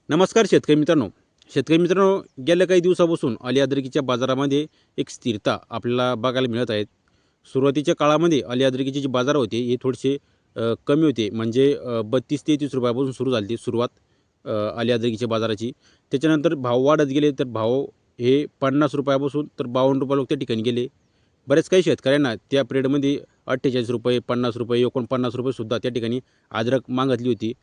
नमस्कार शेतकरी मित्रांनो, गेल्या काही दिवसापासून अली अद्रकीच्या बाजारामध्ये एक स्थिरता आपल्याला बघायला मिळत आहे. सुरुवातीच्या काळामध्ये अली अद्रकीचे जे बाजार होते हे थोडेसे कमी होते. म्हणजे 32 ते 30 रुपयापासून सुरू झाली होती सुरुवात अली अद्रकीच्या बाजाराची. त्याच्यानंतर भाव वाढत गेले, तर भाव हे 50 रुपयापासून तर 52 रुपये त्या ठिकाणी गेले. बरेच काही शेतकऱ्यांना त्या पिरियडमध्ये 48 रुपये, 50 रुपये, 49 रुपये सुद्धा त्या ठिकाणी अद्रक मागितली होती.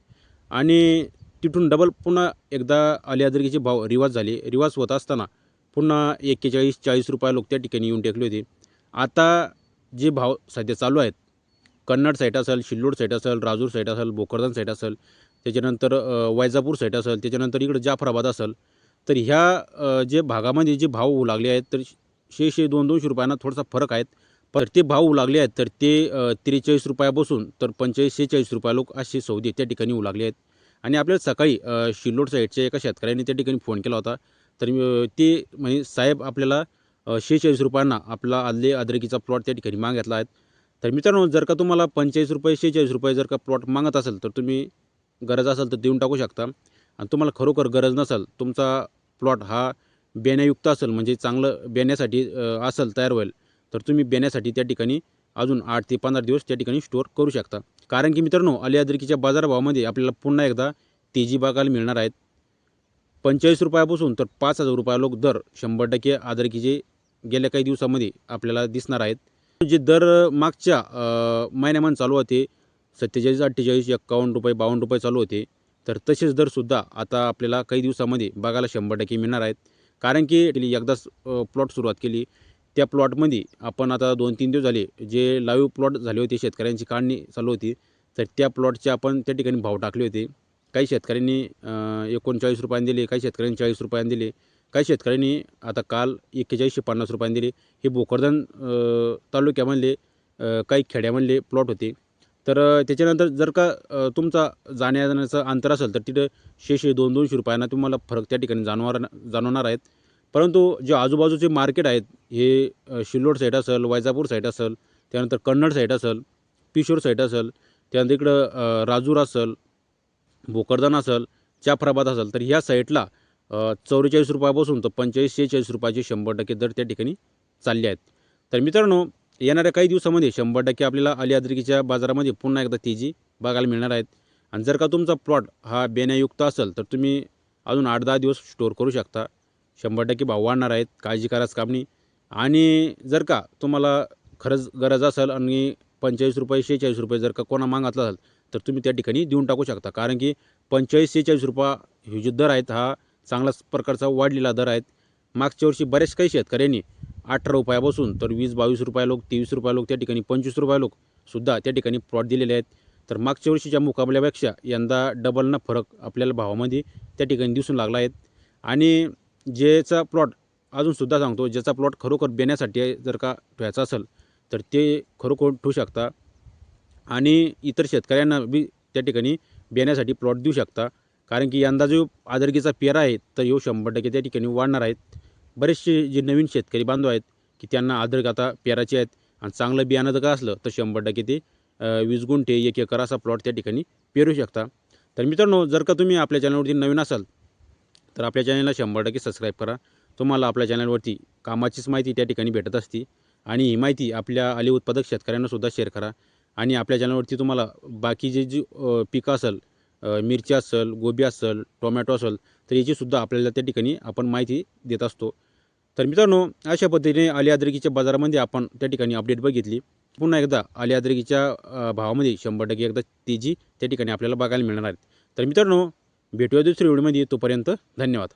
आणि तिथून डबल पुन्हा एकदा अली अद्रकीचे भाव रिवाज झाले. रिवाज होत असताना पुन्हा 41-40 रुपये लोक त्या ठिकाणी येऊन टेकले होते. आता जे भाव सध्या चालू आहेत, कन्नड साईट असेल, सिल्लोड साईट असेल, राजूर साईट असेल, भोकरदन साईट असेल, त्याच्यानंतर वैजापूर साईट असेल, त्याच्यानंतर इकडं जाफराबाद असेल, तर ह्या जे भागामध्ये जे भाव होऊ लागले आहेत, तर 100 200 रुपयांना थोडासा फरक आहेत. पण ते भाव होऊ लागले आहेत, तर ते 43 रुपयापासून तर 45-46 रुपये लोक असे सौदे त्या ठिकाणी होऊ लागले आहेत. आणि आपल्याला सकाळी सिल्लोड साईडच्या एका शेतकऱ्यांनी त्या ठिकाणी फोन केला होता. तर ते म्हणजे साहेब आपल्याला 46 रुपयांना आपला आले अद्रकीचा प्लॉट त्या ठिकाणी मागितला आहे. तर मित्रांनो, जर का तुम्हाला 45 रुपये 46 रुपये जर का प्लॉट मागत असेल, तर तुम्ही गरज असेल तर देऊन टाकू शकता. आणि तुम्हाला खरोखर गरज नसेल, तुमचा प्लॉट हा बेण्यायुक्त असेल, म्हणजे चांगलं बेण्यासाठी असेल तयार होईल, तर तुम्ही बेण्यासाठी त्या ठिकाणी अजून 8 ते 15 दिवस त्या ठिकाणी स्टोअर करू शकता. कारण की मित्रांनो, अली अद्रकीच्या बाजारभावामध्ये आपल्याला पुन्हा एकदा तेजी बघायला मिळणार आहेत. 45 रुपयापासून तर 5,000 रुपये लोक दर 100% अद्रकीचे गेल्या काही दिवसामध्ये आपल्याला दिसणार आहेत. जे दर मागच्या महिन्यामध्ये चालू होते 47, 48, 51 रुपये, 52 रुपये चालू होते. तर तसेच दरसुद्धा आता आपल्याला काही दिवसामध्ये बघायला 100% मिळणार आहेत. कारण की एकदाच प्लॉट सुरुवात केली. त्या प्लॉटमध्ये आपण आता 2-3 दिवस झाले, जे लाईव्ह प्लॉट झाले होते, शेतकऱ्यांची काढणी चालू होती, तर त्या प्लॉटचे आपण त्या ठिकाणी भाव टाकले होते. काही शेतकऱ्यांनी 39 रुपयांनी दिले, काही शेतकऱ्यांनी 40 रुपयांनी दिले, काही शेतकऱ्यांनी आता काल 4150 रुपयांनी दिले. हे भोकरदन तालुक्यामधले काही खेड्यामधले प्लॉट होते. तर त्याच्यानंतर जर का तुमचा जाण्याचं अंतर असेल, तर तिथं 100 200 रुपयांना तुम्हाला फरक त्या ठिकाणी जाणवणार आहेत. परंतु जे आजूबाजूचे मार्केट आहेत, हे सिल्लोड साईड असेल, वैजापूर साईड असेल, त्यानंतर कन्नड साईड असेल, पिशोर साईड असेल, त्यानंतर इकडं राजूर असेल, भोकरदन असेल, जाफराबाद असेल, तर ह्या साईडला 44 रुपयापासून तर 45-46 रुपयाचे 100% दर त्या ठिकाणी चालले आहेत. तर मित्रांनो, येणाऱ्या काही दिवसामध्ये 100% आपल्याला अली अद्रकीच्या बाजारामध्ये पुन्हा एकदा तेजी बघायला मिळणार आहेत. आणि जर का तुमचा प्लॉट हा बेण्यायुक्त असेल, तर तुम्ही अजून 8-10 दिवस स्टोअर करू शकता. 100% भाव वाढणार आहेत, काळजी करायचं काम नाही. आणि जर का तुम्हाला खरंच गरज असेल आणि 45 रुपये 46 रुपये जर का कोणा मागितला असेल, तर तुम्ही त्या ठिकाणी देऊन टाकू शकता. कारण की 45-46 रुपये हे जे दर आहेत, हा चांगलाच प्रकारचा वाढलेला दर आहेत. मागच्या वर्षी बरेच काही शेतकऱ्यांनी 18 रुपयापासून तर 20-22 रुपये लोक, 23 रुपये लोक, त्या ठिकाणी 25 रुपये लोक सुद्धा त्या ठिकाणी प्लॉट दिलेले आहेत. तर मागच्या वर्षीच्या मुकाबल्यापेक्षा यंदा डबलना फरक आपल्याला भावामध्ये त्या ठिकाणी दिसून लागला आहे. आणि ज्याचा प्लॉट अजूनसुद्धा सांगतो, ज्याचा प्लॉट खरोखर बेण्यासाठी जर का ठेवायचा असेल, तर ते खरोखर ठेवू शकता. आणि इतर शेतकऱ्यांना बी त्या ठिकाणी बेण्यासाठी प्लॉट देऊ शकता. कारण की यंदा जो अद्रकीचा पेरा आहे, तर ह्यो 100% त्या ठिकाणी वाढणार आहेत. बरेचसे जे नवीन शेतकरी बांधव आहेत, की त्यांना अद्रक आता पेराचे आहेत. आणि चांगलं बियाणं जर का असलं, तर 100% ते 20 गुंठे 1 एकर असा प्लॉट त्या ठिकाणी पेरू शकता. तर मित्रांनो, जर का तुम्ही आपल्या चॅनलवरती नवीन असाल, तर आपल्या चॅनलला 100% सबस्क्राईब करा. तुम्हाला आपल्या चॅनलवरती कामाचीच माहिती त्या ठिकाणी भेटत असते. आणि ही माहिती आपल्या आले उत्पादक शेतकऱ्यांनासुद्धा शेअर करा. आणि आपल्या चॅनलवरती तुम्हाला बाकीचे जी पिकं असेल, मिरची असेल, गोबी असेल, टोमॅटो असेल, तर याचीसुद्धा आपल्याला त्या ठिकाणी आपण माहिती देत असतो. तर मित्रांनो, अशा पद्धतीने अली अद्रकीच्या बाजारामध्ये आपण त्या ठिकाणी अपडेट बघितली. पुन्हा एकदा अली अद्रकीच्या भावामध्ये 100% एकदा तेजी त्या ठिकाणी आपल्याला बघायला मिळणार आहेत. तर मित्रांनो, भेटूया दुसऱ्या व्हिडिओमध्ये. तोपर्यंत धन्यवाद.